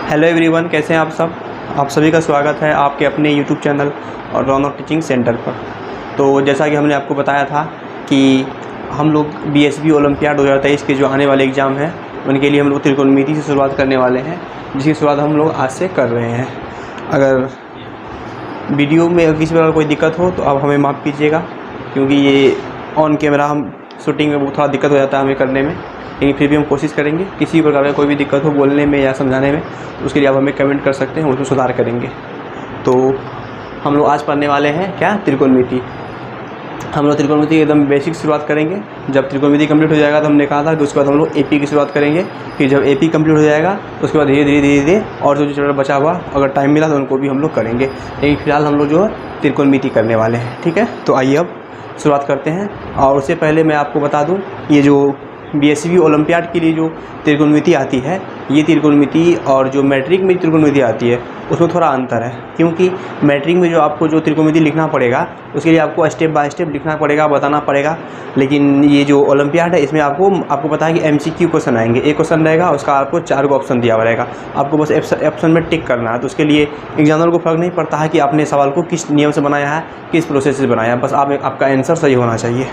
Hello everyone, कैसे हैं आप सब। आप सभी का स्वागत है आपके अपने यूट्यूब चैनल और रौनक टीचिंग सेंटर पर। तो जैसा कि हमने आपको बताया था कि हम लोग बीएसबी ओलंपियाड 2023 के जो आने वाले एग्ज़ाम हैं उनके लिए हम लोग त्रिकोणमिति से शुरुआत करने वाले हैं, जिसकी शुरुआत हम लोग आज से कर रहे हैं। अगर वीडियो में किसी प्रकार कोई दिक्कत हो तो आप हमें माफ़ कीजिएगा, क्योंकि ये ऑन कैमरा हम शूटिंग में थोड़ा दिक्कत हो जाता है हमें करने में, लेकिन फिर भी हम कोशिश करेंगे। किसी प्रकार का कोई भी दिक्कत हो बोलने में या समझाने में तो उसके लिए आप हमें कमेंट कर सकते हैं, उसमें सुधार करेंगे। तो हम लोग आज पढ़ने वाले हैं क्या, त्रिकोणमिति। हम लोग त्रिकोणमिति की एकदम बेसिक शुरुआत करेंगे। जब त्रिकोणमिति कंप्लीट हो जाएगा तो हमने कहा था कि उसके बाद हम लोग एपी की शुरुआत करेंगे। फिर जब एपी कंप्लीट हो जाएगा उसके बाद धीरे धीरे और जो चैप्टर बचा हुआ अगर टाइम मिला तो उनको भी हम लोग करेंगे, लेकिन फिलहाल हम लोग जो है त्रिकोणमिति करने वाले हैं। ठीक है, तो आइए अब शुरुआत करते हैं। और उससे पहले मैं आपको बता दूं, ये जो बीएसबी ओलंपियाड के लिए जो त्रिकोणमिति आती है, ये त्रिकोणमिति और जो मैट्रिक में त्रिकोणमिति आती है उसमें थोड़ा अंतर है। क्योंकि मैट्रिक में जो आपको जो त्रिकोणमिति लिखना पड़ेगा उसके लिए आपको स्टेप बाय स्टेप लिखना पड़ेगा, बताना पड़ेगा। लेकिन ये जो ओलंपियाड है इसमें आपको पता है कि एमसीक्यू क्वेश्चन आएंगे। एक क्वेश्चन रहेगा, उसका आपको 4 ऑप्शन दिया रहेगा, आपको बस ऑप्शन में टिक करना है। तो उसके लिए एग्जामिनर को फर्क नहीं पड़ता है कि आपने सवाल को किस नियम से बनाया है, किस प्रोसेस से बनाया है, बस आपका आंसर सही होना चाहिए।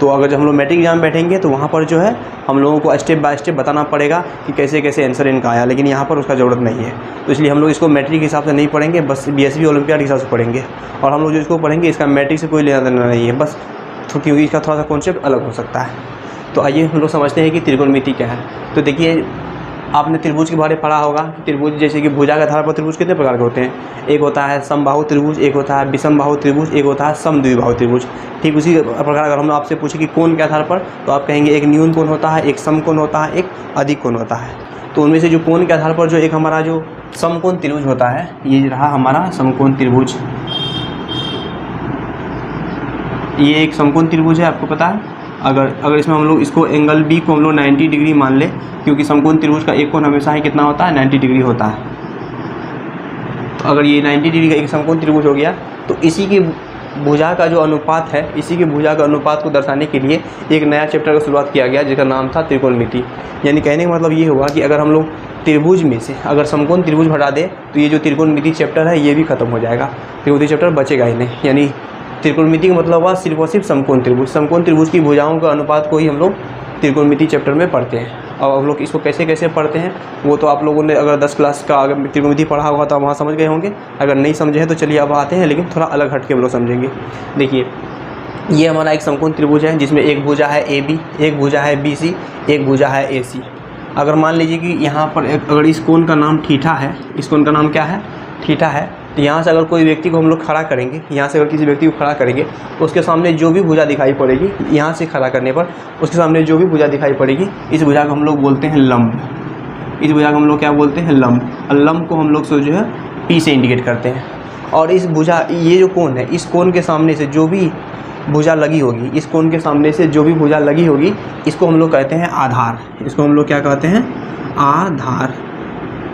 तो अगर जब हम लोग मैट्रिक एग्जाम बैठेंगे तो वहाँ पर जो है हम लोगों को स्टेप बाय स्टेप बताना पड़ेगा कि कैसे कैसे आंसर इनका आया, लेकिन यहाँ पर उसका ज़रूरत नहीं है। तो इसलिए हम लोग इसको मैट्रिक के हिसाब से नहीं पढ़ेंगे, बस बीएसबी ओलंपियाड के हिसाब से पढ़ेंगे। और हम लोग जो इसको पढ़ेंगे इसका मैट्रिक से कोई लेना देना नहीं है, बस क्योंकि इसका थोड़ा सा कॉन्सेप्ट अलग हो सकता है। तो आइए हम लोग समझते हैं कि त्रिकोणमिति क्या है। तो देखिए, आपने त्रिभुज के बारे में पढ़ा होगा। त्रिभुज जैसे कि भुजा के आधार पर त्रिभुज कितने प्रकार के होते हैं। एक होता है समबाहु त्रिभुज, एक होता है विषमबाहु त्रिभुज, एक होता है समद्विबाहु त्रिभुज। ठीक उसी प्रकार अगर हम आपसे पूछे कि कोण के आधार पर, तो आप कहेंगे एक न्यून कोण होता है, एक समकोण होता है, एक अधिक कोण होता है। तो उनमें से जो कोण के आधार पर जो एक हमारा जो समकोण त्रिभुज होता है, ये रहा हमारा समकोण त्रिभुज। ये एक समकोण त्रिभुज है, आपको पता है। अगर इसमें हम लोग इसको एंगल बी को हम लोग 90 डिग्री मान ले, क्योंकि समकोण त्रिभुज का एक कोण हमेशा ही कितना होता है, 90 डिग्री होता है। तो अगर ये 90 डिग्री का एक समकोण त्रिभुज हो गया तो इसी की भुजा का जो अनुपात है, इसी की भुजा का अनुपात को दर्शाने के लिए एक नया चैप्टर का शुरुआत किया गया, जिसका नाम था त्रिकोणमिति। यानी कहने का मतलब ये हुआ कि अगर हम लोग त्रिभुज में से अगर समकोण त्रिभुज हटा दें तो ये जो त्रिकोणमिति चैप्टर है ये भी खत्म हो जाएगा, त्रिकोणमिति चैप्टर बचेगा ही नहीं। यानी त्रिकोणमिति का मतलब हुआ सिर्फ और सिर्फ समकोण त्रिभुज। समकोण त्रिभुज की भुजाओं का अनुपात को ही हम लोग त्रिकोणमिति चैप्टर में पढ़ते हैं। और हम लोग इसको कैसे कैसे पढ़ते हैं वो तो आप लोगों ने अगर 10 क्लास का अगर त्रिकोणमिति पढ़ा होगा तो आप वहाँ समझ गए होंगे। अगर नहीं समझे हैं तो चलिए अब आते हैं, लेकिन थोड़ा अलग हट के हम लोग समझेंगे। देखिए, ये हमारा एक समकोण त्रिभुज है जिसमें एक भुजा है AB, एक भुजा है BC, एक भुजा है AC। अगर मान लीजिए कि यहाँ पर अगर इस कोण का नाम थीटा है, इस कोण का नाम क्या है, थीटा है। तो यहाँ से अगर कोई व्यक्ति को हम लोग खड़ा करेंगे, यहाँ से अगर किसी व्यक्ति को खड़ा करेंगे तो उसके सामने जो भी भुजा दिखाई पड़ेगी, यहाँ से खड़ा करने पर उसके सामने जो भी भुजा दिखाई पड़ेगी, इस भुजा को हम लोग बोलते हैं लंब। इस भुजा को हम लोग क्या बोलते हैं, लंब। और लंब को हम लोग जो है P से इंडिकेट करते हैं। और इस भुजा, ये जो कोण है, इस कोण के सामने से जो भी भुजा लगी होगी, इस कोण के सामने से जो भी भुजा लगी होगी, इसको हम लोग कहते हैं आधार। इसको हम लोग क्या कहते हैं, आधार।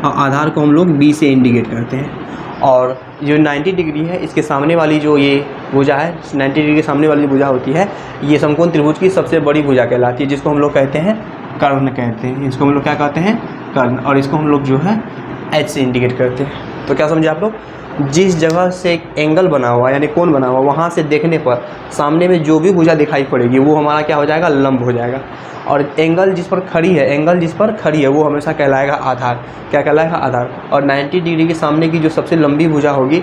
और आधार को हम लोग B से इंडिकेट करते हैं। और जो 90 डिग्री है, इसके सामने वाली जो ये भुजा है, 90 डिग्री के सामने वाली भुजा होती है, ये समकोण त्रिभुज की सबसे बड़ी भुजा कहलाती है, जिसको हम लोग कहते हैं कर्ण कहते हैं। इसको हम लोग क्या कहते हैं, कर्ण। और इसको हम लोग जो है H से इंडिकेट करते हैं। तो क्या समझे आप लोग, जिस जगह से एक एंगल बना हुआ यानी कोण बना हुआ, वहाँ से देखने पर सामने में जो भी भुजा दिखाई पड़ेगी वो हमारा क्या हो जाएगा, लंब हो जाएगा। और एंगल जिस पर खड़ी है, वो हमेशा कहलाएगा आधार। क्या कहलाएगा, आधार। और 90 डिग्री के सामने की जो सबसे लंबी भुजा होगी,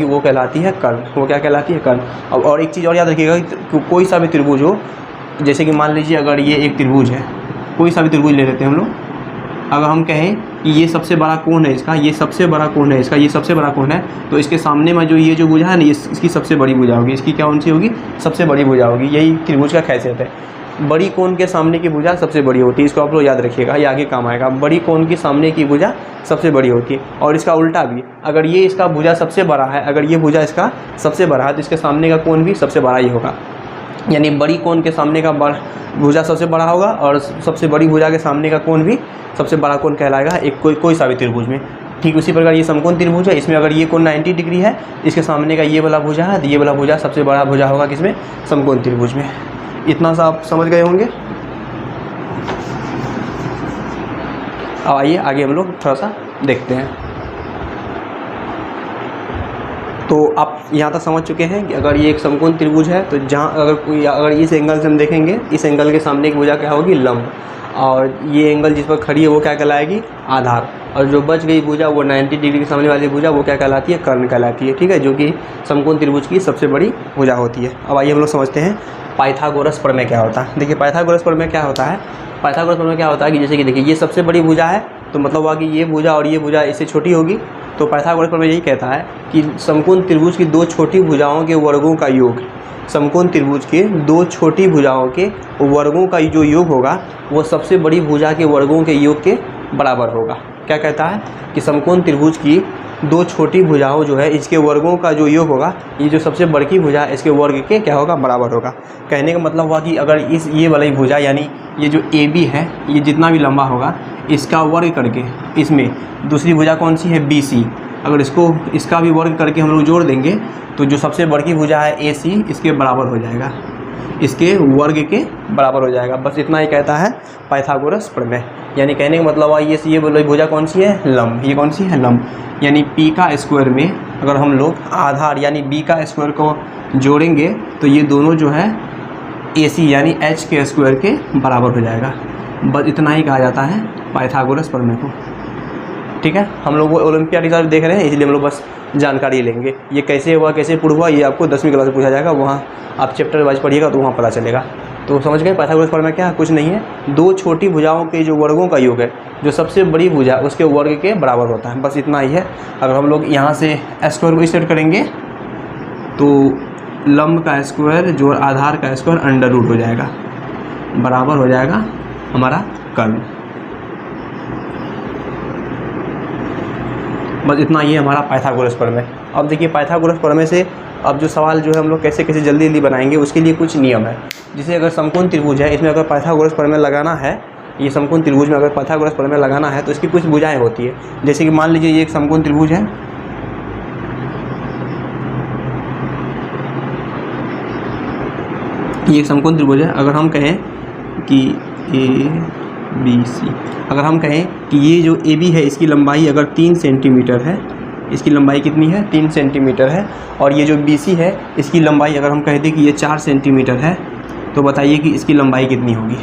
वो कहलाती है कर्ण। वो क्या कहलाती है, कर्ण। अब और एक चीज़ और याद रखिएगा कि कोई सा भी त्रिभुज हो, जैसे कि मान लीजिए अगर ये एक त्रिभुज है, कोई सा भी त्रिभुज ले लेते हैं हम लोग। अगर हम कहें कि ये सबसे बड़ा कोण है इसका, ये सबसे बड़ा कोण है इसका, ये सबसे बड़ा कोण है, तो इसके सामने में जो ये जो भुजा है ना, इसकी सबसे बड़ी भुजा होगी। इसकी क्या कौन सी होगी, सबसे बड़ी भुजा होगी। यही त्रिभुज का खासियत है। बड़ी कोण के सामने की भुजा सबसे बड़ी होती है, इसको आप लोग याद रखिएगा, ये आगे काम आएगा। बड़ी कोण के सामने की भुजा सबसे बड़ी होती है। और इसका उल्टा भी, अगर ये इसका भुजा सबसे बड़ा है, अगर ये भुजा इसका सबसे बड़ा है तो इसके सामने का कोण भी सबसे बड़ा ही होगा। यानी बड़ी कोण के सामने का भुजा सबसे बड़ा होगा और सबसे बड़ी भुजा के सामने का कोण भी सबसे बड़ा कोण कहलाएगा एक कोई सा भी त्रिभुज में। ठीक उसी प्रकार ये समकोण त्रिभुज है, इसमें अगर ये कोण 90 डिग्री है, इसके सामने का ये वाला भुजा है, तो ये वाला भुजा सबसे बड़ा भुजा होगा किसमें, समकोण त्रिभुज में। इतना सा आप समझ गए होंगे। अब आइए आगे हम लोग थोड़ा सा देखते हैं। तो आप यहाँ तक समझ चुके हैं कि अगर ये एक समकोण त्रिभुज है तो जहाँ अगर इस एंगल से हम देखेंगे, इस एंगल के सामने एक भुजा क्या होगी, लंब, और ये एंगल जिस पर खड़ी है वो क्या कहलाएगी, आधार, और जो बच गई भुजा वो 90 डिग्री के सामने वाली भुजा वो क्या कहलाती है, कर्ण कहलाती है। ठीक है, जो कि समकोण त्रिभुज की सबसे बड़ी भुजा होती है। अब आइए हम लोग समझते हैं पाइथागोरस प्रमेय क्या होता है। देखिए पाइथागोरस प्रमेय क्या होता है। पाइथागोरस प्रमेय क्या होता है कि जैसे कि देखिए ये सबसे बड़ी भुजा है, तो मतलब हुआ कि ये भुजा और ये भुजा इससे छोटी होगी, तो पाइथागोरस प्रमेय यही कहता है कि समकोण त्रिभुज की दो छोटी भुजाओं के वर्गों का योग, समकोण त्रिभुज के दो छोटी भुजाओं के वर्गों का जो योग होगा वो सबसे बड़ी भुजा के वर्गों के योग के बराबर होगा। क्या कहता है कि समकोण त्रिभुज की दो छोटी भुजाओं जो है इसके वर्गों का जो योग होगा, ये जो सबसे बड़ी भुजा है इसके वर्ग के क्या होगा, बराबर होगा। कहने का मतलब हुआ कि अगर ये वाली भुजा यानी ये जो AB है, ये जितना भी लंबा होगा इसका वर्ग करके, इसमें दूसरी भुजा कौन सी है, BC, अगर इसका भी वर्ग करके हम लोग जोड़ देंगे तो जो सबसे बड़ी भुजा है AC इसके बराबर हो जाएगा, इसके वर्ग के बराबर हो जाएगा। बस इतना ही कहता है पाइथागोरस प्रमेय। यानी कहने का मतलब है ये बोलो भुजा कौन सी है, लंब, ये कौन सी है, लंब, यानी P का स्क्वायर में अगर हम लोग आधार यानी B का स्क्वायर को जोड़ेंगे तो ये दोनों जो है AC यानी H के स्क्वायर के बराबर हो जाएगा। बस इतना ही कहा जाता है पाइथागोरस प्रमेय को। ठीक है, हम लोग ओलंपियाड रिजल्ट देख रहे हैं इसलिए हम लोग बस जानकारी लेंगे, ये कैसे हुआ कैसे प्रूव हुआ ये आपको 10वीं क्लास में पूछा जाएगा, वहाँ आप चैप्टर वाइज पढ़िएगा तो वहाँ पता चलेगा। तो समझ गए पाइथागोरस प्रमेय क्या है, कुछ नहीं है, दो छोटी भुजाओं के जो वर्गों का योग है जो सबसे बड़ी भुजा उसके वर्ग के बराबर होता है, बस इतना ही है। अगर हम लोग यहाँ से स्क्वायर को स्टेट करेंगे तो लंब का स्क्वायर जो आधार का स्क्वायर अंडर रूट हो जाएगा, बराबर हो जाएगा हमारा कर्ण। बस इतना ही है हमारा पाइथागोरस प्रमेय। अब देखिए पाइथागोरस प्रमेय से अब जो सवाल जो है हम लोग कैसे कैसे जल्दी जल्दी बनाएंगे उसके लिए कुछ नियम है। जैसे अगर समकोण त्रिभुज है, इसमें अगर पाइथागोरस प्रमेय लगाना है, ये समकोण त्रिभुज में अगर पाइथागोरस प्रमेय लगाना है तो इसकी कुछ भुजाएं होती है। जैसे कि मान लीजिए ये एक समकोण त्रिभुज है, ये एक समकोण त्रिभुज है। अगर हम कहें कि ABC, अगर हम कहें कि ये जो AB है इसकी लंबाई अगर 3 सेंटीमीटर है, इसकी लंबाई कितनी है, 3 सेंटीमीटर है, और ये जो BC है इसकी लंबाई अगर हम कह दें कि ये 4 सेंटीमीटर है, तो बताइए कि इसकी लंबाई कितनी होगी।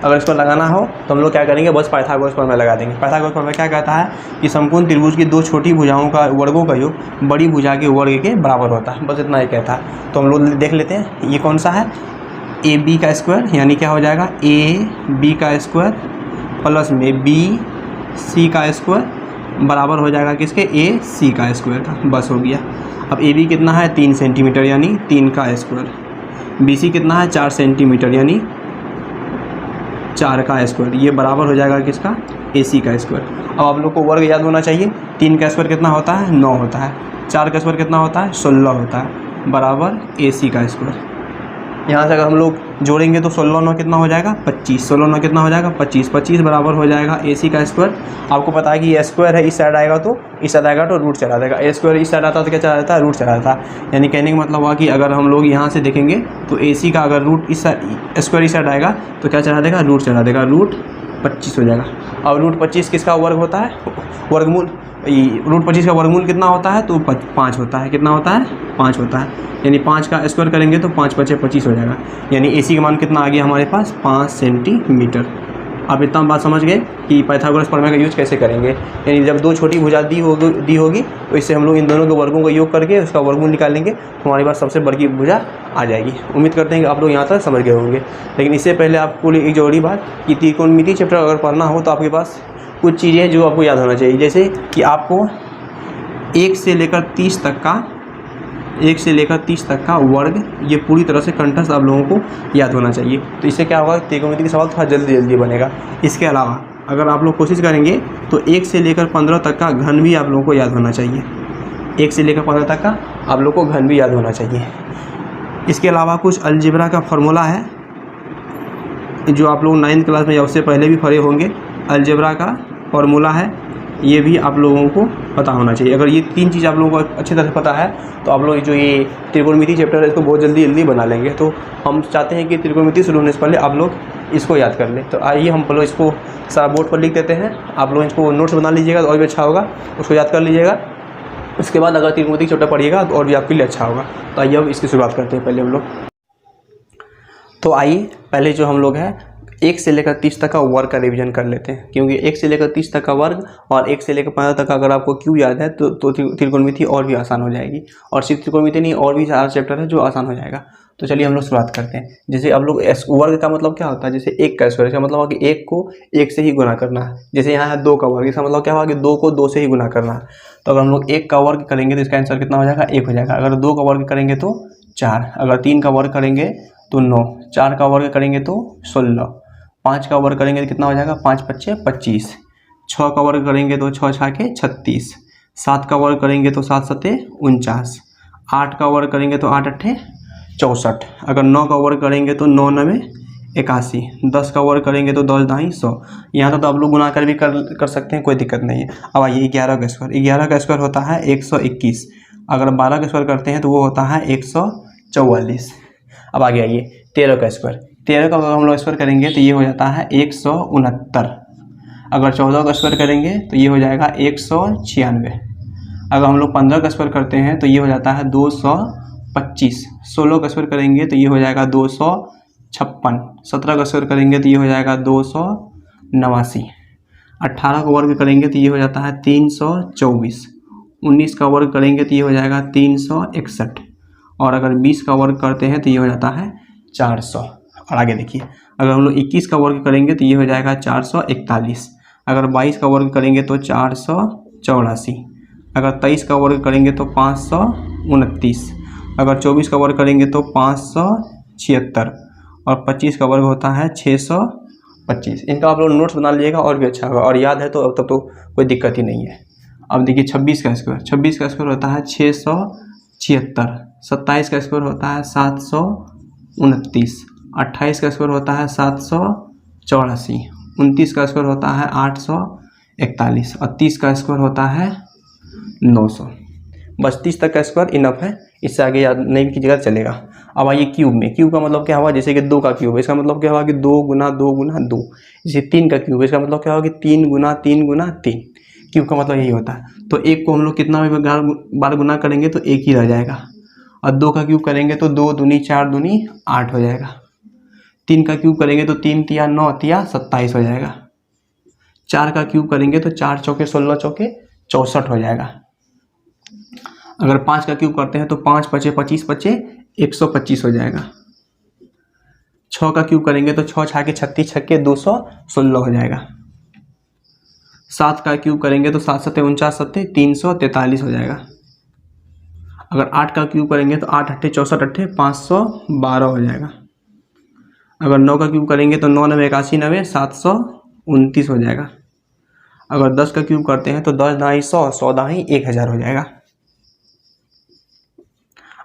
अगर इसको लगाना हो तो हम लोग क्या करेंगे, बस पाइथागोरस प्रमेय लगा देंगे। पाइथागोरस प्रमेय क्या कहता है कि समकोण त्रिभुज की दो छोटी भुजाओं का वर्गों का योग बड़ी भुजा के वर्ग के बराबर होता है, बस इतना ही कहता है। तो हम लोग देख लेते हैं ये कौन सा है, AB का स्क्वायर, यानी क्या हो जाएगा AB का स्क्वायर प्लस में BC का स्क्वायर बराबर हो जाएगा किसके, AC का स्क्वायर का, बस हो गया। अब AB कितना है 3 सेंटीमीटर यानी 3 का स्क्वायर, BC कितना है 4 सेंटीमीटर यानी 4 का स्क्वायर, ये बराबर हो जाएगा किसका, AC का स्क्वायर। अब आप लोग को वर्ग याद होना चाहिए, 3 का स्क्वायर कितना होता है 9 होता है, 4 का स्क्वायर कितना होता है 16 होता है, बराबर AC का स्क्वायर। यहाँ से अगर हम लोग जोड़ेंगे तो 16 9 कितना हो जाएगा 25, 16 9 कितना हो जाएगा 25, 25 बराबर हो जाएगा AC का स्क्वायर। आपको पता है कि ये स्क्वायर है, इस साइड आएगा तो इस साइड आएगा तो रूट चला देगा, ए स्क्वायर इस साइड आता है तो क्या चला जाता है, रूट चला जाता है। यानी कहने का मतलब हुआ कि अगर हम लोग यहाँ से देखेंगे तो AC का अगर रूट इस साइड स्क्वायर इस साइड आएगा तो क्या चला देगा, रूट चला देगा, रूट 25 हो जाएगा। और रूट 25 किसका वर्ग होता है, वर्गमूल, रूट 25 का वर्गमूल कितना होता है तो 5 होता है, कितना होता है 5 होता है, यानी 5 का स्क्वायर करेंगे तो 5 5 25 हो जाएगा। यानी AC का मान कितना आ गया हमारे पास 5 सेंटीमीटर। आप इतना बात समझ गए कि पाइथागोरस प्रमेय का यूज कैसे करेंगे। यानी जब दो छोटी भुजा दी होगी तो इससे हम लोग इन दोनों के वर्गों का योग करके उसका वर्गमूल निकालेंगे तो हमारे पास सबसे बड़ी भुजा आ जाएगी। उम्मीद करते हैं कि आप लोग यहाँ तक समझ गए होंगे। लेकिन इससे पहले आपको एक जरूरी बात कि त्रिकोणमिति चैप्टर अगर पढ़ना हो तो आपके पास कुछ चीज़ें जो आपको याद होना चाहिए, जैसे कि आपको 1 से लेकर 30 तक का वर्ग ये पूरी तरह से कंठस्थ आप लोगों को याद होना चाहिए। तो इससे क्या होगा, त्रिकोणमिति का सवाल थोड़ा जल्दी बनेगा। इसके अलावा अगर आप लोग कोशिश करेंगे तो 1 से लेकर 15 तक का घन भी आप लोगों को याद होना चाहिए, 1 से लेकर 15 तक का आप लोग को घन भी याद होना चाहिए। इसके अलावा कुछ अलजेब्रा का फॉर्मूला है जो आप लोग 9th क्लास में या उससे पहले भी पढ़े होंगे। अलजेब्रा का फॉर्मूला है, ये भी आप लोगों को पता होना चाहिए। अगर ये 3 चीज़ आप लोगों को अच्छी तरह से पता है तो आप लोग जो ये त्रिकोणमिति चैप्टर है इसको बहुत जल्दी बना लेंगे। तो हम चाहते हैं कि त्रिकोणमिति शुरू होने से पहले आप लोग इसको याद कर ले। तो आइए हम लोग इसको सारा बोर्ड पर लिख देते हैं, आप लोग इसको नोट्स बना लीजिएगा तो और भी अच्छा होगा, उसको याद कर लीजिएगा। उसके बाद अगर त्रिकोणमिति चैप्टर पढ़िएगा तो और भी आपके लिए अच्छा होगा। तो आइए अब इसकी शुरुआत करते हैं पहले हम लोग। तो आइए पहले जो हम लोग है 1 से लेकर 30 तक का वर्ग का रिवीजन कर लेते हैं, क्योंकि 1 से लेकर 30 तक का वर्ग और 1 से लेकर 15 तक का अगर आपको क्यों याद है तो त्रिकोणमिति और भी आसान हो जाएगी। और सिर्फ त्रिकोणमिति नहीं, और भी सारा चैप्टर है जो आसान हो जाएगा। तो चलिए हम लोग शुरुआत करते हैं। जैसे अब लोग वर्ग का मतलब क्या होता है, जैसे 1 का स्क्वायर, इसका मतलब है कि 1 को 1 से ही गुना करना है। जैसे यहाँ है 2 का वर्ग, इसका मतलब क्या हुआ कि 2 को 2 से ही गुना करना है। तो अगर हम लोग 1 का वर्ग करेंगे तो इसका आंसर कितना हो जाएगा, 1 हो जाएगा। अगर 2 का वर्ग करेंगे तो 4, अगर 3 का वर्ग करेंगे तो 9, 4 का वर्ग करेंगे तो 16, 5 का वर्ग करेंगे तो कितना हो जाएगा, 5 पच्चे 25, 6 का वर्ग करेंगे तो 6 छाके 36, 7 का वर्ग करेंगे तो 7 सत्ते 49, 8 का वर्ग करेंगे तो 8 अट्ठे 64, अगर 9 का वर्ग करेंगे तो 9 नवे 81, 10 का वर्ग करेंगे तो 10 दाई 100। यहाँ तो आप लोग गुना कर भी कर सकते हैं, कोई दिक्कत नहीं है। अब आइए 11 का स्क्वायर, 11 का स्क्वायर होता है 121, अगर 12 का स्क्वायर करते हैं तो वो होता है 144। अब आगे आइए 13 का स्क्वायर, 13 का अगर हम लोग स्क्वायर करेंगे तो ये हो जाता है 169, अगर 14 का स्क्वायर करेंगे तो ये हो जाएगा 196, अगर हम लोग 15 का स्क्वायर करते हैं तो ये हो जाता है 225, 16 का स्क्वायर करेंगे तो ये हो जाएगा 256, 17 का स्क्वायर करेंगे तो ये हो जाएगा 289, 18 का वर्ग करेंगे तो ये हो जाता है 324, 19 का वर्ग करेंगे तो ये हो जाएगा 361, और अगर 20 का वर्ग करते हैं तो ये हो जाता है 400। और आगे देखिए, अगर हम लोग 21 का वर्ग करेंगे तो ये हो जाएगा 441, अगर 22 का वर्ग करेंगे तो 484, अगर 23 का वर्ग करेंगे तो 529, अगर 24 का वर्ग करेंगे तो 576, और 25 का वर्ग होता है 625। इनका आप लोग नोट्स बना लीजिएगा और भी अच्छा होगा, और याद है तो तब तो कोई दिक्कत ही नहीं है। अब देखिए 26 का स्क्वायर, 26 का स्क्वायर होता है 676, 27 का स्क्वायर होता है 729, 28 का स्क्वायर होता है 784, 29 का स्क्वायर होता है 841, और 30 का स्क्वायर होता है 900। बस 30 तक का स्क्वायर इनफ है, इससे आगे याद नहीं कीजिएगा चलेगा। अब आइए क्यूब में, क्यूब का मतलब क्या हुआ, जैसे कि 2 का क्यूब है, इसका मतलब क्या हुआ कि 2 गुना 2 गुना 2। जैसे 3 का क्यूब है, इसका मतलब क्या होगा कि 3 गुना 3 गुना 3। क्यूब का मतलब यही होता है। तो 1 को हम लोग कितना बार गुना करेंगे तो 1 ही रह जाएगा, और 2 का क्यूब करेंगे तो 2 दूनी 4 दूनी 8 हो जाएगा, 3 का क्यूब करेंगे तो 3 तिया 9 तिया 27 हो जाएगा, 4 का क्यूब करेंगे तो 4 चौके 16 चौके 64 हो जाएगा, अगर 5 का क्यूब करते हैं तो 5 पचे 25 पचे 125 हो जाएगा, 6 का क्यूब करेंगे तो 6 छाके 36 छक्के 216 हो जाएगा, 7 का क्यूब करेंगे तो 7 सत्ते 49 सत्ते 343 हो जाएगा, अगर 8 का क्यूब करेंगे तो 8 अट्ठे 64 अट्ठे 512 हो जाएगा, अगर 9 का क्यूब करेंगे तो 9 नवे 81 नवे 729 हो जाएगा, अगर 10 का क्यूब करते हैं तो 10 दाई 100 100 दाई 1000 हो जाएगा,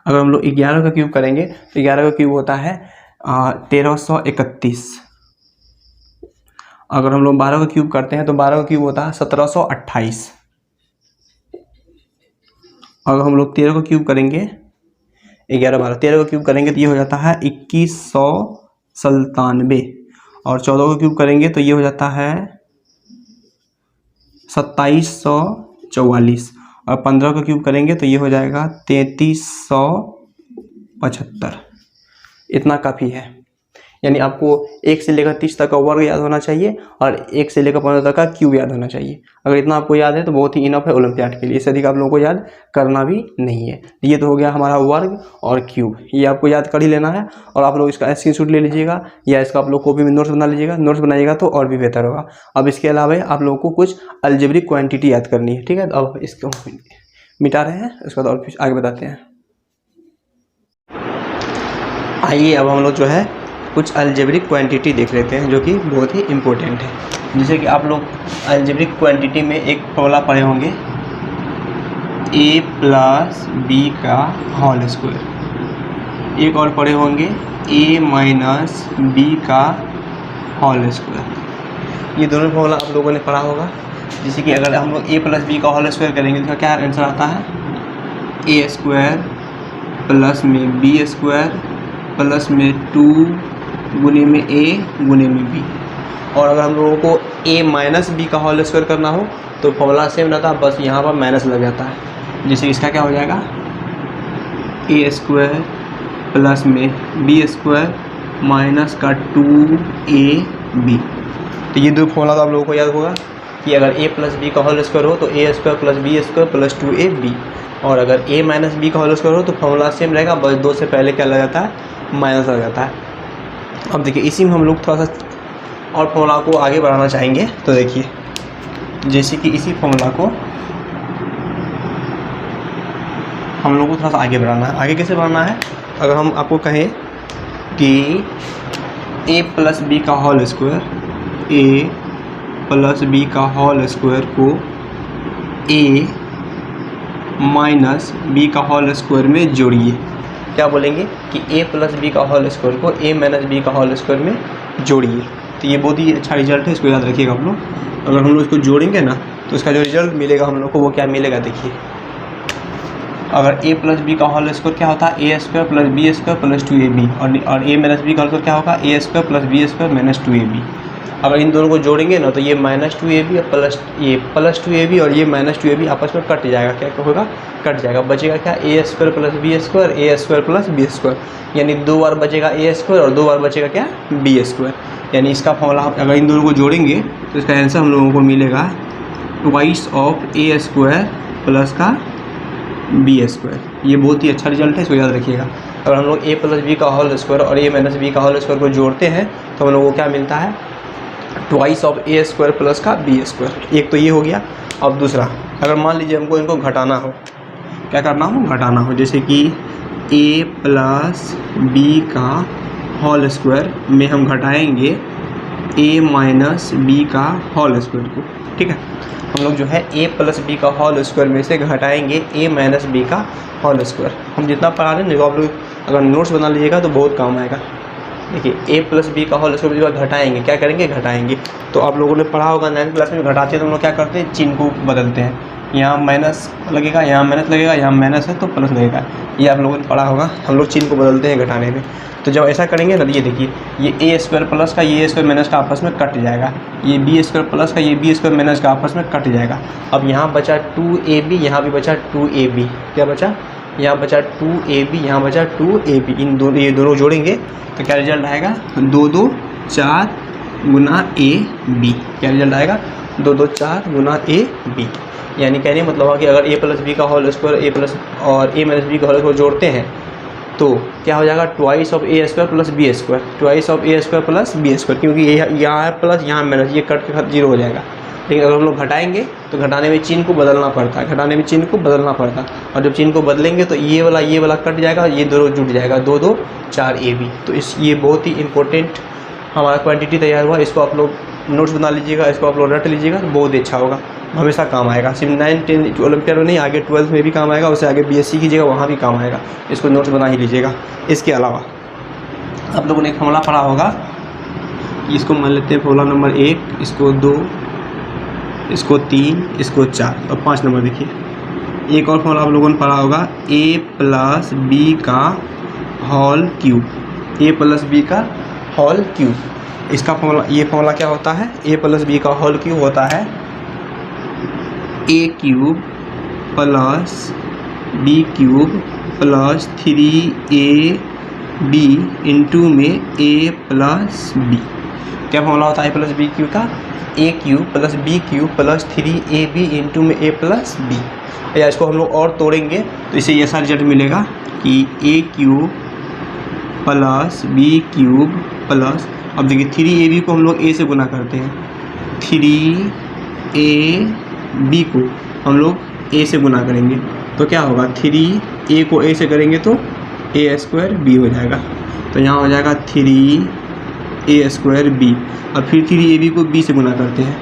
अगर हम लोग 11 का क्यूब करेंगे तो 11 का क्यूब होता है 1331, अगर हम लोग 12 का क्यूब करते हैं तो 12 का क्यूब होता है 1728, अगर हम लोग 13 का क्यूब करेंगे 11 12 13 का क्यूब करेंगे तो ये हो जाता है 2197, और 14 का क्यूब करेंगे तो ये हो जाता है 2744, और 15 का क्यूब करेंगे तो ये हो जाएगा 3375। इतना काफ़ी है, यानी आपको 1 से लेकर 30 तक का वर्ग याद होना चाहिए और 1 से लेकर 15 तक का क्यूब याद होना चाहिए। अगर इतना आपको याद है तो बहुत ही इनफ है ओलंपियाड के लिए, इससे अधिक आप लोगों को याद करना भी नहीं है। ये तो हो गया हमारा वर्ग और क्यूब, ये आपको याद कर ही लेना है, और आप लोग इसका स्क्रीनशॉट ले लीजिएगा या इसका आप लोग कॉपी में नोट्स बना लीजिएगा। नोट्स बनाइएगा तो और भी बेहतर होगा। अब इसके अलावा आप लोगों को कुछ अलजेब्रिक क्वान्टिटी याद करनी है, ठीक है। तो अब इसको मिटा रहे हैं, उसके बाद और फिर आगे बताते हैं। आइए अब हम लोग जो है कुछ अलजेब्रिक क्वांटिटी देख लेते हैं जो कि बहुत ही इम्पोर्टेंट है। जैसे कि आप लोग अलजेब्रिक क्वांटिटी में एक फॉर्मूला पढ़े होंगे a प्लस बी का होल स्क्वायर, एक और पढ़े होंगे a माइनस बी का होल स्क्वायर। ये दोनों फॉर्मूला आप लोगों ने पढ़ा होगा। जैसे कि अगर हम लोग a प्लस बी का होल स्क्वायर करेंगे तो क्या आंसर आता है, a स्क्वायर प्लस में बी स्क्वायर प्लस में 2 गुने में ए गुने में बी। और अगर हम लोगों को ए माइनस बी का होल स्क्वायर करना हो तो फॉर्मूला सेम रहता है, बस यहाँ पर माइनस लग जाता है। जैसे इसका क्या हो जाएगा, ए स्क्वायर प्लस में बी स्क्वायर माइनस का 2ab। तो ये दो फॉर्मूला तो आप लोगों को याद होगा कि अगर a प्लस बी का होल स्क्वायर हो तो A square plus B square plus 2ab, और अगर a माइनस बी का होल स्क्वायर हो तो फॉर्मूला सेम रहेगा, बस दो से पहले क्या लग जाता है, माइनस लग जाता है। अब देखिए इसी में हम लोग थोड़ा सा और फॉर्मूला को आगे बढ़ाना चाहेंगे। तो देखिए जैसे कि इसी फॉर्मूला को हम लोग को थोड़ा सा आगे बढ़ाना है। आगे कैसे बढ़ाना है, अगर हम आपको कहें कि a प्लस बी का whole square, a plus B का होल स्क्वायर को a माइनस बी का होल स्क्वायर में जोड़िए। क्या बोलेंगे कि a प्लस बी का होल स्क्वायर को a माइनस बी का होल स्क्वायर में जोड़िए। तो ये बहुत ही अच्छा रिजल्ट है, इसको याद रखिएगा आप लोग। अगर हम लोग इसको जोड़ेंगे ना तो इसका जो रिजल्ट मिलेगा हम लोग को वो क्या मिलेगा, देखिए अगर a प्लस बी का होल स्क्वायर क्या होता है, A square plus B square plus 2ab, और a माइनस बी का होल स्क्वायर क्या होगा, A square plus B square minus 2ab। अगर इन दोनों को जोड़ेंगे ना तो ये माइनस 2ab और प्लस 2ab और ये माइनस 2ab आपस में कट जाएगा। क्या होगा, कट जाएगा, बचेगा क्या, ए स्क्वायर प्लस बी स्क्वायर, ए स्क्वायर प्लस बी स्क्वायर, यानी 2 बार बचेगा ए स्क्वायर और 2 बार बचेगा क्या, बी स्क्वायर। यानी इसका फॉर्मूला अगर इन दोनों को जोड़ेंगे तो इसका आंसर हम लोगों को मिलेगा twice of A square plus का बी स्क्वायर। ये बहुत ही अच्छा रिजल्ट है, इसको याद रखिएगा। अगर हम लोग ए प्लस बी का होल स्क्वायर और ए माइनस बी का होल स्क्वायर को जोड़ते हैं तो हम लोगों को क्या मिलता है, twice of A square plus का बी स्क्वायर। एक तो ये हो गया। अब दूसरा, अगर मान लीजिए हमको इनको घटाना हो, क्या करना हो, घटाना हो, जैसे कि ए प्लस बी का होल स्क्वायर में हम घटाएंगे ए माइनस बी का होल स्क्वायर को। ठीक है, हम लोग जो है ए प्लस बी का होल स्क्वायर में से घटाएंगे ए माइनस बी का होल स्क्वायर। हम जितना पढ़ा रहे हैं आप लोग अगर नोट्स बना लीजिएगा तो बहुत काम आएगा। देखिए ए प्लस बी का होल स्क्वायर घटाएंगे, क्या करेंगे, घटाएंगे। तो आप लोगों ने पढ़ा होगा 9th क्लास में, घटाते हैं तो हम लोग क्या करते हैं, चिन्ह को बदलते हैं। यहाँ माइनस लगेगा, यहाँ माइनस लगेगा, यहाँ माइनस है तो प्लस लगेगा। ये आप लोगों ने पढ़ा होगा, हम लोग चिन्ह को बदलते हैं घटाने में। तो जब ऐसा करेंगे ना, ये देखिए ये ए स्क्वायर प्लस का ये स्क्वायर माइनस का आपस में कट जाएगा, ये बी स्क्वायर प्लस का ये बी स्क्वायर माइनस का आपस में कट जाएगा। अब यहाँ बचा 2ab, यहाँ भी बचा 2ab, क्या बचा, यहाँ बचा 2ab, यहाँ बचा 2ab। इन दोनों, ये दोनों जोड़ेंगे तो क्या रिजल्ट आएगा, 2 2 4 गुना ab। क्या रिजल्ट आएगा, 2 2 4 गुना ab। यानी कहने मतलब हुआ कि अगर a प्लस बी का होल स्क्वायर ए प्लस और ए माइनस बी का होल स्क्वायर जोड़ते हैं तो क्या हो जाएगा, twice of A square plus B square, twice of A square plus B square, क्योंकि ये यहाँ है प्लस, यहाँ माइनस, ये कट के 0 हो जाएगा। लेकिन अगर हम लोग घटाएंगे तो घटाने में चिन्ह को बदलना पड़ता है, घटाने में चिन्ह को बदलना पड़ता है। और जब चिन्ह को बदलेंगे तो ये वाला कट जाएगा, ये दोनों जुट जाएगा, 2 2 4 ab। तो ये बहुत ही इंपॉर्टेंट हमारा क्वांटिटी तैयार हुआ। इसको आप लोग नोट्स बना लीजिएगा, इसको आप लोग रट लीजिएगा तो बहुत अच्छा होगा, हमेशा काम आएगा। सिर्फ 9th 10th ओलंपियाड में नहीं, आगे 12th में भी काम आएगा, उससे आगे BSc कीजिएगा वहाँ भी काम आएगा। इसको नोट्स बना ही लीजिएगा। इसके अलावा आप लोगों ने एक फॉर्मूला पढ़ा होगा, इसको मान लेते हैं फॉर्मूला नंबर 1, इसको 2, इसको 3, इसको 4 और 5 नंबर। देखिए एक और फॉर्मूला आप लोगों ने पढ़ा होगा, a प्लस बी का whole cube, a plus B का होल क्यूब। इसका फॉर्मूला, ये फॉर्मूला क्या होता है, a प्लस बी का होल क्यूब होता है a cube plus b cube plus 3ab into में a प्लस b। क्या फॉर्मूला होता है a प्लस बी क्यूब का, a cube plus b cube plus 3ab into में a प्लस b। या इसको हम लोग और तोड़ेंगे तो इसे ऐसा रिजल्ट मिलेगा कि a cube plus b cube plus, अब देखिए 3ab को हम लोग a से गुना करते हैं, 3ab को हम लोग a से गुना करेंगे तो क्या होगा, 3a को a से करेंगे तो a स्क्वायर b हो जाएगा। तो यहाँ हो जाएगा 3a स्क्वायर b। अब फिर 3ab को b से गुना करते हैं,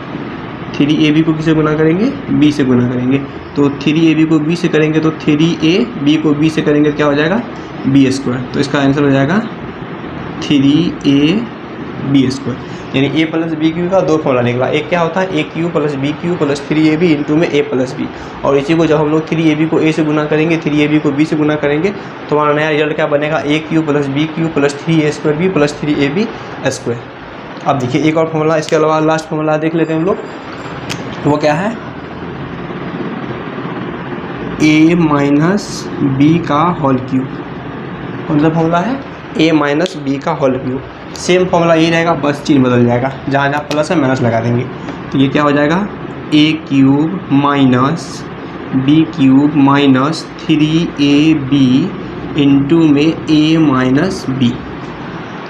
3ab को किससे गुना करेंगे, b से गुना करेंगे। तो 3ab को b से करेंगे तो 3ab को b से करेंगे तो क्या हो जाएगा, b स्क्वायर। तो इसका आंसर हो जाएगा 3ab बी स्क्वायर, यानी ए प्लस बी क्यू का दो फॉर्मूला निकला। एक क्या होता है A cube plus B cube plus 3ab into में ए प्लस बी, और इसी को जब हम लोग 3ab को ए से गुना करेंगे 3ab को बी से गुना करेंगे तो हमारा नया रिजल्ट क्या बनेगा A cube plus B cube plus 3a square B plus 3ab square. अब देखिए एक और फॉर्मूला, इसके अलावा लास्ट फॉर्मूला देख लेते हैं हम लोग, वो क्या है ए माइनस बी का होल क्यूब। कौन सा फॉर्मूला है ए माइनस बी का होल क्यूब। सेम फॉर्मूला यही रहेगा, बस चिन्ह बदल जाएगा, जहाँ जहाँ प्लस है माइनस लगा देंगे। तो ये क्या हो जाएगा A cube minus B cube minus 3ab into में ए माइनस बी।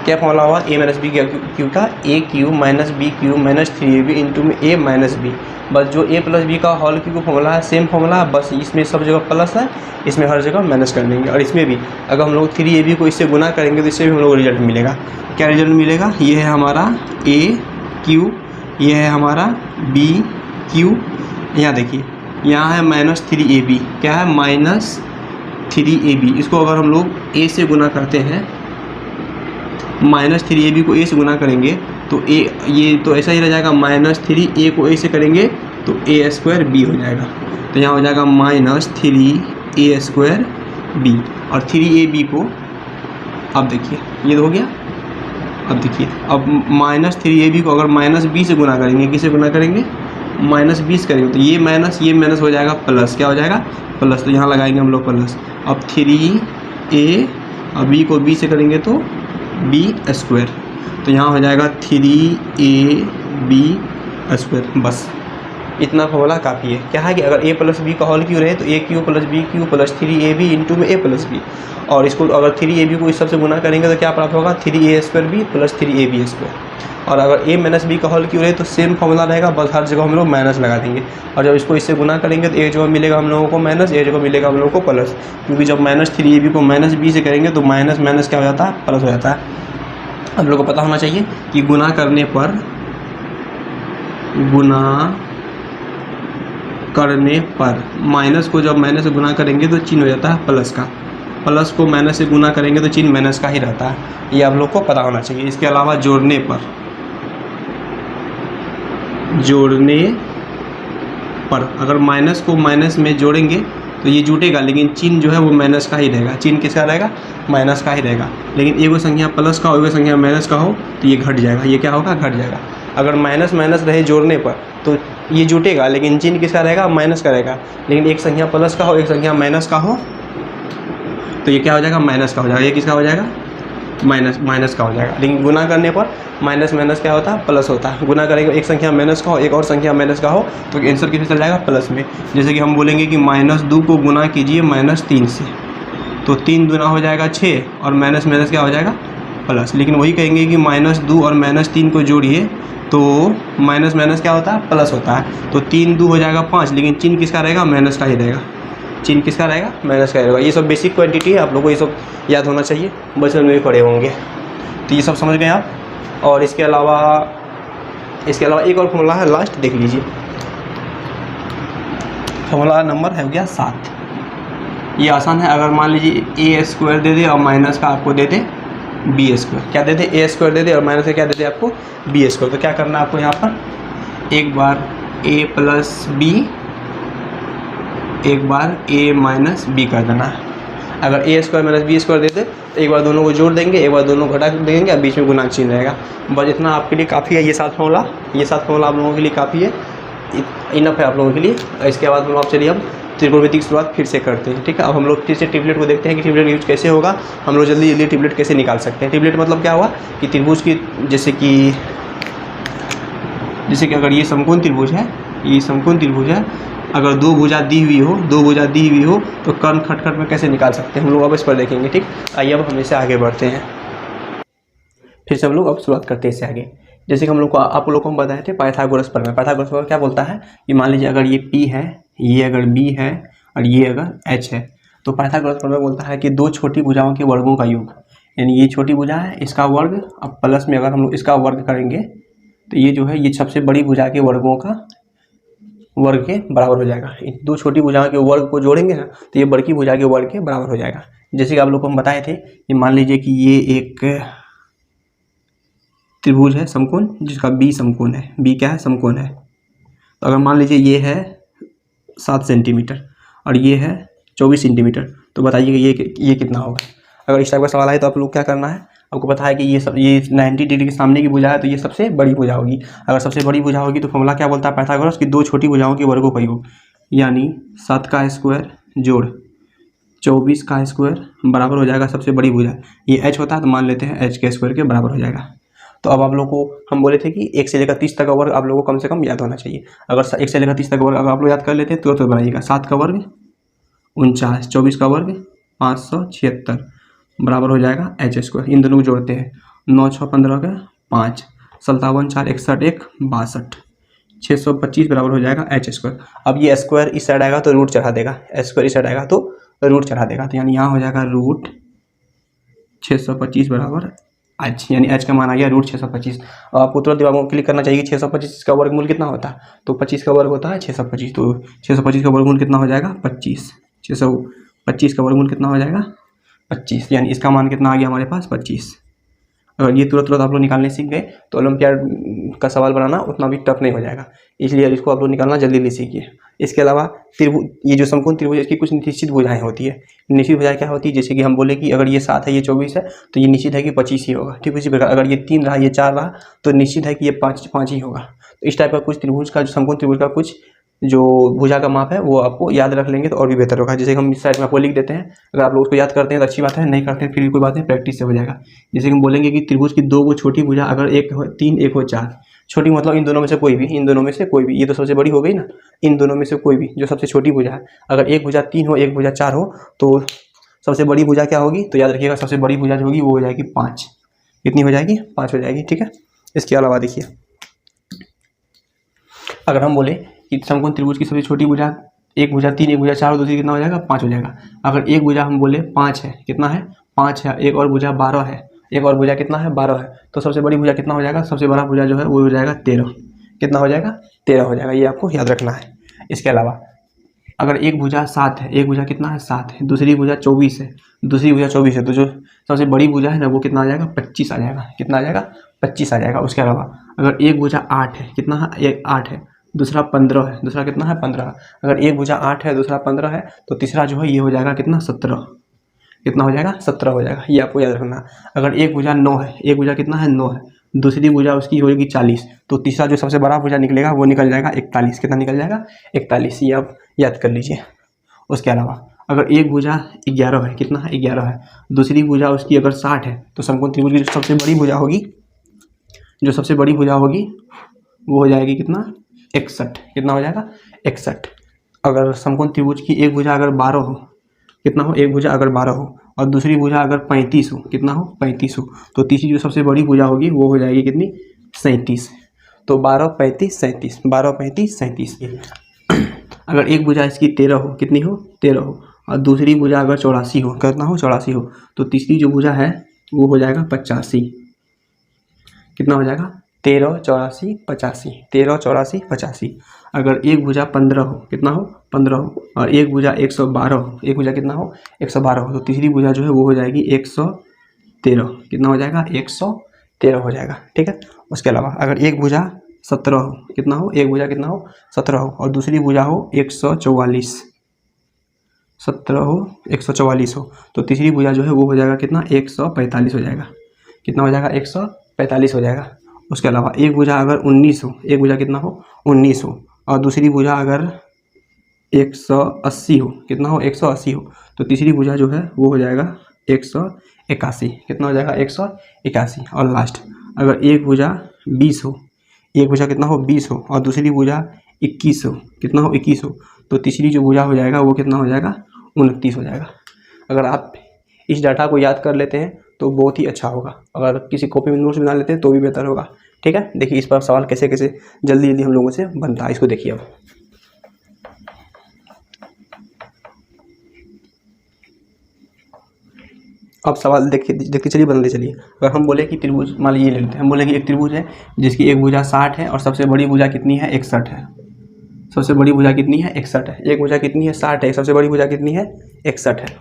क्या फॉर्मूला हुआ ए माइनस बी क्यूब का A cube minus B cube minus 3ab into में ए माइनस बी। बस जो ए प्लस बी का होल क्यूब फॉर्मूला है same formula है, बस इसमें सब जगह प्लस है, इसमें हर जगह माइनस कर देंगे। और इसमें भी अगर हम लोग 3ab को इससे गुना करेंगे तो इससे भी हम लोग रिजल्ट मिलेगा। क्या रिजल्ट मिलेगा, ये है हमारा ए क्यू, ये है हमारा बी क्यू, यहाँ देखिए यहाँ है माइनस 3ab, क्या है माइनस 3ab। इसको अगर हम लोग ए से गुना करते हैं, माइनस 3ab को ए से गुना करेंगे तो ए ये तो ऐसा ही रह जाएगा, माइनस 3a को ए से करेंगे तो ए स्क्वायर बी हो जाएगा। तो यहाँ हो जाएगा माइनस 3a स्क्वायर बी, और 3ab को अब देखिए ये हो गया। अब देखिए अब माइनस 3ab को अगर माइनस बी से गुना करेंगे, किसे गुना करेंगे माइनस 20 करेंगे तो ये माइनस हो जाएगा प्लस, क्या हो जाएगा प्लस। तो यहाँ लगाएंगे हम लोग प्लस। अब 3a और बी को बी से करेंगे तो बी स्क्वायर, तो यहाँ हो जाएगा 3ab स्क्वायर। बस इतना फॉर्मूला काफ़ी है। क्या है कि अगर ए प्लस बी का होल क्यू रहे तो A cube plus B cube plus 3ab into में ए प्लस बी, और इसको अगर 3ab को इस सबसे गुना करेंगे तो क्या प्राप्त होगा 3a square B plus 3ab square. और अगर ए माइनस बी का होल क्यू रहे तो सेम फॉर्मूला रहेगा, बस हर जगह हम लोग माइनस लगा देंगे। और जब इसको इससे गुना करेंगे तो एक जगह मिलेगा हम लोगों को माइनस, एक जगह मिलेगा हम लोगों को प्लस, क्योंकि जब माइनस 3ab को माइनस बी से करेंगे तो माइनस माइनस क्या हो जाता है प्लस हो जाता है। हम लोग को पता होना चाहिए कि गुना करने पर माइनस को जब माइनस से गुना करेंगे तो चिन्ह हो जाता है प्लस का, प्लस को माइनस से गुना करेंगे तो चिन्ह माइनस का ही रहता है, ये आप लोग को पता होना चाहिए। इसके अलावा जोड़ने पर अगर माइनस को माइनस में जोड़ेंगे तो ये जुटेगा, लेकिन चिन्ह जो है वो माइनस का ही रहेगा। चिन्ह किसका रहेगा माइनस का ही रहेगा। लेकिन एगो संख्या प्लस का हो एगो संख्या माइनस का हो तो ये घट जाएगा, ये क्या होगा घट जाएगा। अगर माइनस माइनस रहे जोड़ने पर तो ये जुटेगा, लेकिन चिन्ह किसका रहेगा माइनस का रहेगा। लेकिन एक संख्या प्लस का हो एक संख्या माइनस का हो तो ये क्या हो जाएगा माइनस का हो जाएगा। ये किसका हो जाएगा माइनस का हो जाएगा। लेकिन गुना करने पर माइनस माइनस क्या होता है प्लस होता है। गुना करेंगे एक संख्या माइनस का हो एक और संख्या माइनस का हो तो आंसर किसमें चल जाएगा प्लस में। जैसे कि हम बोलेंगे कि -2 को गुना कीजिए -3 से, तो 3 दूना हो जाएगा 6 और माइनस माइनस क्या हो जाएगा प्लस। लेकिन वही कहेंगे कि -2 और -3 को जोड़िए तो माइनस माइनस क्या होता है प्लस होता है। तो 3 2 हो जाएगा 5, लेकिन चिन्ह किसका रहेगा माइनस का ही रहेगा। चिन्ह किसका रहेगा माइनस का रहेगा। ये सब बेसिक क्वांटिटी है, आप लोगों को ये सब याद होना चाहिए, बचपन में भी पढ़े होंगे। तो ये सब समझ गए आप। और इसके अलावा एक और फॉर्मूला है, लास्ट देख लीजिए। फॉर्मूला नंबर है हो गया 7। ये आसान है। अगर मान लीजिए ए स्क्वायर दे दे और माइनस का आपको दे दे बी स्क्वायर, क्या दे दे ए स्क्वायर दे दे और माइनस का क्या दे दे आपको बी स्क्वायर, तो क्या करना है आपको यहाँ पर एक बार ए प्लस बी एक बार ए माइनस बी कर देना है। अगर ए स्क्वायर माइनस बी स्क्वायर देते तो एक बार दोनों को जोड़ देंगे, एक बार दोनों को घटा देंगे और बीच में गुना चिन्ह रहेगा। बस इतना आपके लिए काफ़ी है। ये 7 फॉर्मूला आप लोगों के लिए काफ़ी है, इनफ है आप लोगों के लिए। इसके बाद हम आप चलिए हम त्रिकोणमिति की शुरुआत फिर से करते हैं। ठीक है, अब हम लोग फिर से ट्रिपलेट को देखते हैं कि ट्रिपलेट यूज कैसे होगा, हम लोग जल्दी जल्दी ट्रिपलेट कैसे निकाल सकते हैं। ट्रिपलेट मतलब क्या हुआ कि त्रिभुज की जैसे कि अगर ये समकोण त्रिभुज है, ये समकोण त्रिभुज है, अगर दो भुजा दी हुई हो तो कर्ण खटखट में कैसे निकाल सकते हैं हम लोग अब इस पर देखेंगे। ठीक, आइए अब हम इससे आगे बढ़ते हैं। फिर से हम लोग अब शुरुआत करते हैं इससे आगे। जैसे कि हम लोग को आप लोगों को हम बताए थे पाइथागोरस प्रमेय। पाइथागोरस प्रमेय क्या बोलता है कि मान लीजिए अगर ये P है, ये अगर B है और ये अगर H है, तो पाइथागोरस प्रमेय बोलता है कि दो छोटी भुजाओं के वर्गों का योग, यानी ये छोटी भुजा है इसका वर्ग, अब प्लस में अगर हम लोग इसका वर्ग करेंगे तो ये जो है ये सबसे बड़ी भुजा के वर्गों का वर्ग के बराबर हो जाएगा। इन दो छोटी भुजाओं के वर्ग को जोड़ेंगे ना तो ये बड़ी भुजा के वर्ग के बराबर हो जाएगा। जैसे कि आप लोग को हम बताए थे कि मान लीजिए कि ये एक त्रिभुज है समकोण जिसका बी समकोण है, बी क्या है समकोण है। तो अगर मान लीजिए ये है 7 सेंटीमीटर और ये है 24 सेंटीमीटर, तो बताइए कि ये कितना होगा। अगर इस टाइप का सवाल आए तो आप लोग क्या करना है, आपको पता है कि ये 90 डिग्री के सामने की भुजा है तो ये सबसे बड़ी भुजा होगी। अगर सबसे बड़ी भुजा होगी तो फॉर्मूला क्या बोलता है पाइथागोरस की 2 छोटी भुजाओं के वर्गों का योग, यानी 7 का स्क्वायर जोड़ 24 का स्क्वायर बराबर हो जाएगा सबसे बड़ी भुजा। ये h होता है तो मान लेते हैं h के स्क्वायर के बराबर हो जाएगा। तो अब आप लोग को हम बोले थे कि 1 से लेकर 30 तक का वर्ग आप लोगों को कम से कम याद होना चाहिए। अगर 1 से लेकर 30 तक का वर्ग अगर आप लोग याद कर लेते हैं तो बनाइएगा। 7 का वर्ग 49, 24 का वर्ग 576 बराबर हो जाएगा h स्क्वायर। इन दोनों को जोड़ते हैं 9 6 15 का 5, 57 4 61 1 62, 625 बराबर हो जाएगा h स्क्वायर। अब ये स्क्वायर इस साइड आएगा तो रूट चढ़ा देगा, स्क्वायर इस साइड आएगा तो रूट चढ़ा देगा, तो यानी यहाँ हो जाएगा रूट 625 बराबर h, यानी h का मान आ गया रूट 625। अब आपको तुरंत दिमाग में क्लिक करना चाहिए कि 625 का वर्गमूल कितना होता है, तो 25 का वर्ग होता है 625, तो 625 का वर्गमूल कितना हो जाएगा 25, 625 का वर्गमूल कितना हो जाएगा 25, यानी इसका मान कितना आ गया हमारे पास 25। अगर ये तुरंत आप लोग निकालने सीख गए तो ओलंपियाड का सवाल बनाना उतना भी टफ नहीं हो जाएगा, इसलिए इसको आप लोग निकालना जल्दी जल्दी सीखिए। इसके अलावा त्रिभुज, ये जो समकोण त्रिभुज इसकी कुछ निश्चित भुजाएं होती है। निश्चित भुजाएं क्या होती है, जैसे कि हम बोले कि अगर ये 7 है ये 24 है तो ये निश्चित है कि 25 ही होगा। ठीक उसी प्रकार अगर ये 3 रहा ये 4 रहा तो निश्चित है कि ये 5 ही होगा। तो इस टाइप का कुछ त्रिभुज का, जो समकोण त्रिभुज का कुछ जो भुजा का माप है वो आपको याद रख लेंगे तो और भी बेहतर होगा। जैसे हम इस साइड में आपको लिख देते हैं, अगर आप लोग उसको याद करते हैं तो अच्छी बात है, नहीं करते हैं फिर भी कोई बात नहीं, प्रैक्टिस से हो जाएगा। जैसे कि हम बोलेंगे कि त्रिभुज की 2 छोटी भुजा अगर एक हो 3 एक हो 4, छोटी मतलब इन दोनों में से कोई भी, इन दोनों में से कोई भी, ये तो सबसे बड़ी हो गई ना, इन दोनों में से कोई भी जो सबसे छोटी भुजा है, अगर एक भुजा 3 हो एक भुजा 4 हो तो सबसे बड़ी भुजा क्या होगी, तो याद रखिएगा सबसे बड़ी भुजा जो होगी वो हो जाएगी 5। कितनी हो जाएगी 5 हो जाएगी। ठीक है, इसके अलावा देखिए अगर हम बोले कि समकोण त्रिभुज की सबसे छोटी भुजा एक भुजा 3 एक भुजा 4 और दूसरी कितना हो जाएगा 5 हो जाएगा। अगर एक भुजा हम बोले 5 है, कितना है 5 है, एक और भुजा 12 है, एक और भुजा कितना है 12 है, तो सबसे बड़ी भुजा कितना हो जाएगा, सबसे बड़ा भुजा जो है वो हो जाएगा 13। कितना हो जाएगा 13 हो जाएगा, ये आपको याद रखना है। इसके अलावा अगर एक भुजा 7 है, एक भुजा कितना है 7 है, दूसरी भुजा 24 है, दूसरी भुजा 24 है, तो जो सबसे बड़ी भुजा है ना वो कितना आ जाएगा 25 आ जाएगा। कितना आ जाएगा 25 आ जाएगा। उसके अलावा अगर एक भुजा 8 है, कितना है एक 8 है, दूसरा 15 है, दूसरा कितना है 15, अगर एक भुजा 8 है दूसरा 15 है तो तीसरा जो है ये हो जाएगा कितना 17। कितना हो जाएगा 17 हो जाएगा, ये आपको याद रखना। अगर एक भुजा 9 है, एक भुजा कितना है 9 है, दूसरी भुजा उसकी होगी 40, तो तीसरा जो सबसे बड़ा भुजा निकलेगा वो निकल जाएगा 41। कितना निकल जाएगा 41, ये आप याद कर लीजिए। उसके अलावा अगर एक भुजा 11 है, कितना है 11 है, दूसरी भुजा उसकी अगर 60 है, तो समकोण त्रिभुज की जो सबसे बड़ी भुजा होगी, जो सबसे बड़ी भुजा होगी वो हो जाएगी कितना 61। कितना हो जाएगा 61। अगर समकोण त्रिभुज की एक भुजा अगर 12 हो, कितना हो, एक भुजा अगर 12 हो और दूसरी भुजा अगर 35 हो, कितना हो 35 हो, तो तीसरी जो सबसे बड़ी भुजा होगी वो हो जाएगी कितनी 37। तो 12 35 37, 12 35 37। अगर एक भुजा इसकी 13 हो, कितनी हो 13 हो, और दूसरी भुजा अगर 84 हो, कितना हो 84 हो, तो तीसरी जो भुजा है वो हो जाएगा 85। कितना हो जाएगा 13 84 85, 13 84 85। अगर एक भुजा 15 हो, कितना हो 15 हो, और एक भुजा 112 हो, एक भुजा कितना हो 112 हो, तो तीसरी भुजा जो है वो हो जाएगी 113। कितना हो जाएगा 113 हो जाएगा। ठीक है। उसके अलावा अगर एक भुजा 17 हो, कितना हो, एक भुजा कितना हो 17 हो, और दूसरी भुजा हो 144, 17 हो 144 हो, तो तीसरी भुजा जो है वो हो जाएगा कितना 145 हो जाएगा। कितना हो जाएगा 145 हो जाएगा। उसके अलावा एक भुजा अगर 19 हो, एक भुजा कितना हो 19 हो, और दूसरी भुजा अगर 180 हो, कितना हो 180 हो, तो तीसरी भुजा जो है वो हो जाएगा 181। कितना हो जाएगा 181। और लास्ट अगर एक भुजा 20 हो, एक भुजा कितना हो 20 हो, और दूसरी भुजा 21 हो, कितना हो 21 हो, तो तीसरी जो भुजा हो जाएगा वो कितना हो जाएगा 29 हो जाएगा। अगर आप इस डाटा को याद कर लेते हैं तो बहुत ही अच्छा होगा, अगर किसी कॉपी में नोट्स बना लेते हैं तो भी बेहतर होगा। ठीक है। देखिए इस पर सवाल कैसे कैसे जल्दी जल्दी हम लोगों से बनता है, इसको देखिए। अब सवाल देखते चलिए, बनते चलिए। अगर हम बोले कि त्रिभुज, मान लीजिए ले लेते हैं, हम बोले कि एक त्रिभुज है जिसकी एक भुजा 60 है और सबसे बड़ी भुजा कितनी है 61 है। सबसे बड़ी भुजा कितनी है 61 है, एक भुजा कितनी है 60 है, सबसे बड़ी भुजा कितनी है 61 है।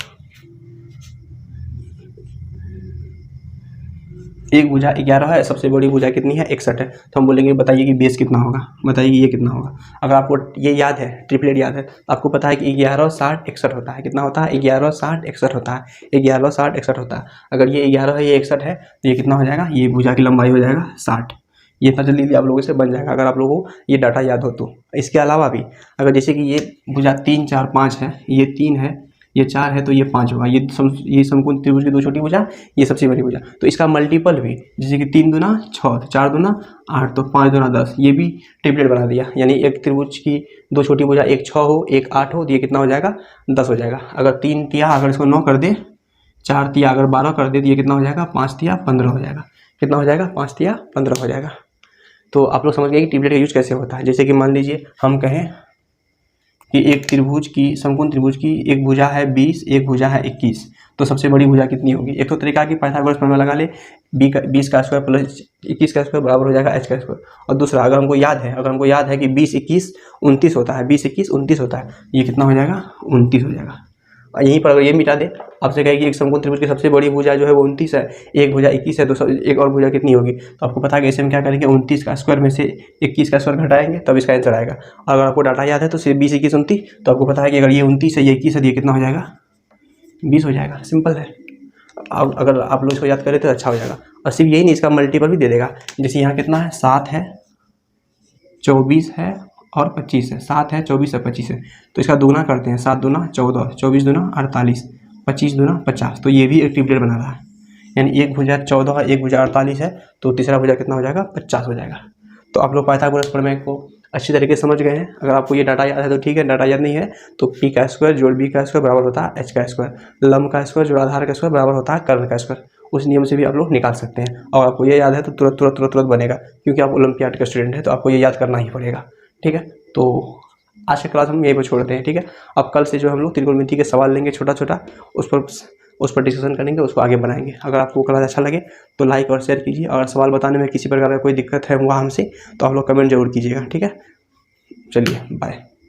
एक भुजा 11 है, सबसे बड़ी भुजा कितनी है 61 है, तो हम बोलेंगे बताइए कि बेस कितना होगा, बताइए ये कितना होगा। अगर आपको ये याद है, ट्रिपलेट याद है, तो आपको पता है कि 11 60 61 होता है। कितना होता है 11 60 61 होता है, 11 60 61 होता है। अगर ये 11 है ये 61 है तो ये कितना हो जाएगा, ये भुजा की लंबाई हो जाएगा 60। ये पता जल्दी आप लोगों से बन जाएगा अगर आप लोगों को ये डाटा याद हो तो। इसके अलावा भी अगर जैसे कि ये भुजा 3 4 5 है, ये 3 है, ये 4 है, तो ये 5 होगा। ये समकोण त्रिभुज की 2 छोटी भुजा, ये सबसे बड़ी भुजा, तो इसका मल्टीपल भी जैसे कि 3 दूना 6, 4 दूना 8, तो 5 दूना 10, ये भी ट्रिपलेट बना दिया। यानी एक त्रिभुज की 2 छोटी भुजा, एक 6 हो एक 8 हो, तो ये कितना हो जाएगा 10 हो जाएगा। अगर 3 तिया अगर इसको 9 कर दे, 4 तिया अगर 12 कर दे, तो ये कितना हो जाएगा 5 तिया 15 हो जाएगा। कितना हो जाएगा 5 तिया 15 हो जाएगा। तो आप लोग समझ गए कि ट्रिपलेट का यूज कैसे होता है। जैसे कि मान लीजिए हम कहें कि एक त्रिभुज की, समकोण त्रिभुज की एक भुजा है 20, एक भुजा है 21, तो सबसे बड़ी भुजा कितनी होगी। एक तो तरीका कि पाइथागोरस फॉर्मूला लगा ले, 20 का स्क्वायर प्लस 21 का स्क्वायर बराबर हो जाएगा h का स्क्वायर। और दूसरा अगर हमको याद है कि 20 21 29 होता है, 20 21 29 होता है, ये कितना हो जाएगा 29 हो जाएगा। और यहीं पर अगर ये मिटा दे, आपसे कहे कि एक समकोण त्रिभुज की सबसे बड़ी भुजा जो है वो 29 है, एक भुजा 21 है, तो एक और भुजा कितनी होगी। तो आपको पता है कि ऐसे हम क्या करेंगे, 29 का स्क्वायर में से 21 का स्क्वायर घटाएंगे तब इसका आंसर आएगा। अगर आपको डाटा याद है तो सिर्फ 20 21 29, तो आपको पता है कि अगर ये 29 है ये 21 है तो ये कितना हो जाएगा 20 हो जाएगा। सिंपल है। अब अगर आप लोग इसको याद करें तो अच्छा हो जाएगा। और सिर्फ यही नहीं, इसका मल्टीपल भी दे देगा। जैसे यहाँ कितना है 7 है, 24 है और 25 है, 7 है 24 है 25 है, तो इसका दूना करते हैं, 7 दूना 14, 24 दूना 48, 25 दूना 50, तो ये भी एक ट्रिपलेट बना रहा है। यानी एक भुजा 14 है, एक भुजा 48 है, तो तीसरा भुजा कितना हो जाएगा 50 हो जाएगा। तो आप लोग पाइथागोरस प्रमेय को अच्छी तरीके से समझ गए हैं। अगर आपको ये डाटा याद है तो ठीक है, डाटा याद नहीं है तो p का स्क्वायर जोड़ b का स्क्वायर बराबर होता है h का स्क्वायर, लंब का स्क्वायर जोड़ आधार का स्क्वायर बराबर होता है कर्ण का स्क्वायर। उस नियम से भी आप लोग निकाल सकते हैं। और आपको ये याद है तो तुरंत बनेगा, क्योंकि आप ओलंपियाड के स्टूडेंट हैं तो आपको ये याद करना ही पड़ेगा। ठीक है, तो आज की क्लास हम यहीं पर छोड़ते हैं। ठीक है, अब कल से जो हम लोग त्रिकोणमिति के सवाल लेंगे छोटा छोटा, उस पर डिस्कशन करेंगे, उसको आगे बढ़ाएंगे। अगर आपको क्लास अच्छा लगे तो लाइक और शेयर कीजिए। अगर सवाल बताने में किसी प्रकार का कोई दिक्कत है हुआ हमसे तो आप लोग कमेंट जरूर कीजिएगा। ठीक है, चलिए बाय।